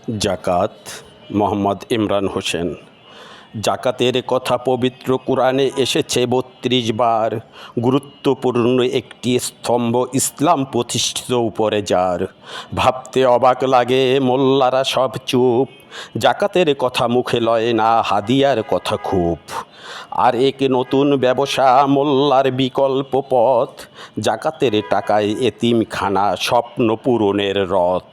জাকাত মোহাম্মদ ইমরান হোসেন। জাকাতের কথা পবিত্র কোরআনে এসেছে ৩২ বার। গুরুত্বপূর্ণ একটি স্তম্ভ ইসলাম প্রতিষ্ঠিত উপরে যার। ভাবতে অবাক লাগে মোল্লারা সব চুপ, জাকাতের কথা মুখে লয় না, হাদিয়ার কথা খুব। আর এক নতুন ব্যবসা মোল্লার বিকল্প পথ, জাকাতের টাকায় এতিমখানা স্বপ্ন পূরণের রথ।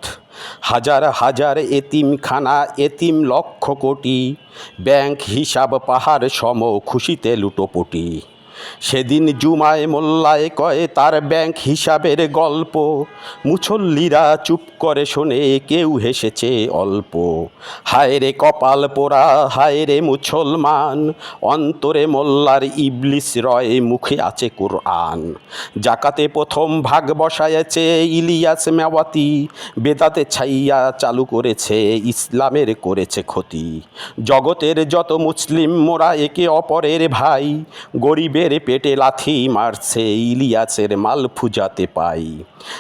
হাজার হাজার এতিমখানা, এতিম লক্ষ কোটি, ব্যাংক হিসাব পাহাড় সম, খুশিতে লুটোপুটি। সেদিন জুমায় মোল্লায় কয় তার ব্যাংক হিসাবের গল্প, মুসল্লিরা চুপ করে শোনে, কেউ হেসেছে অল্প। হায় রে কপাল পোড়া, হায় রে মুসলমান, অন্তরে মোল্লার ইবলিস রয়, মুখে আছে কোরআন। জাকাতে প্রথম ভাগ বসায়েছে ইলিয়াস মেওয়াতি, বেদাতে ছাইয়া চালু করেছে, ইসলামের করেছে ক্ষতি। জগতের যত মুসলিম মোরা একে অপরের ভাই, গরিবের পেটে লাথি মারছে, ইলিয়াসের মাল ফুজাতে পাই।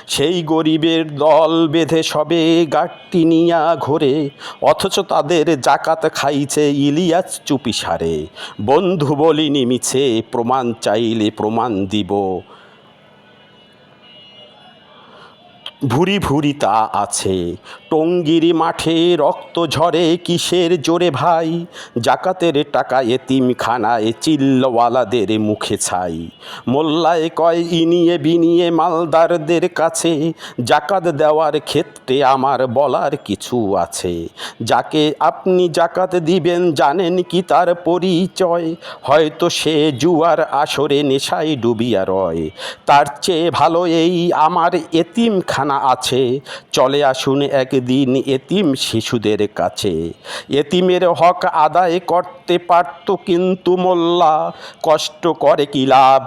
সেই গরিবের দল বেঁধে সবে গাট্টি নিয়া ঘোরে, অথচ তাদের জাকাত খাইছে ইলিয়াস চুপি সারে। বন্ধু বলিনি মিছে, প্রমাণ চাইলে প্রমাণ দিব, ভুরি ভুরি তা আছে। টঙ্গীর মাঠে রক্ত ঝরে কিসের জোরে ভাই, জাকাতের টাকা এতিমখানায় চিল্লওয়ালাদের মুখে ছাই। মোল্লায় কয় ইনিয়ে বিনিয়ে মালদারদের কাছে, জাকাত দেওয়ার ক্ষেত্রে আমার বলার কিছু আছে। যাকে আপনি জাকাত দিবেন জানেন কি তার পরিচয়, হয়তো সে জুয়ার আসরে নেশায় ডুবিয়া রয়। তার চেয়ে ভালো এই আমার এতিমখানা আছে, চলে আসুন একদিন এতিম শিশুদের কাছে। এতিমের হক আদায় করতে পারত কিন্তু মোল্লা, কষ্ট করে কি লাভ,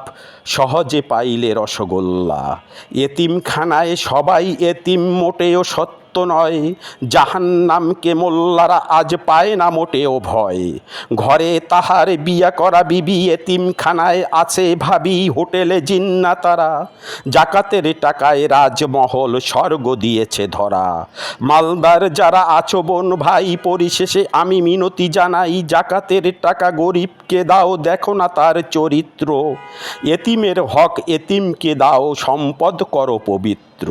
সহজে পাইলে রসগোল্লা। এতিমখানায় সবাই এতিম মোটেও সত্য নয়, জাহান্নামকে মোল্লারা আজ পায় না মোটেও ভয়। ঘরে তাহার বিয়া করা বিবি, এতিমখানায় আছে ভাবি, হোটেলে জিন্নাতারা, জাকাতের টাকায় রাজমহল স্বর্গ দিয়েছে ধরা। মালদার যারা আছো বোন ভাই, পরিশেষে আমি মিনতি জানাই, জাকাতের টাকা গরিবকে দাও, দেখো না তার চরিত্র। এতিমের হক এতিমকে দাও, সম্পদ করো পবিত্র।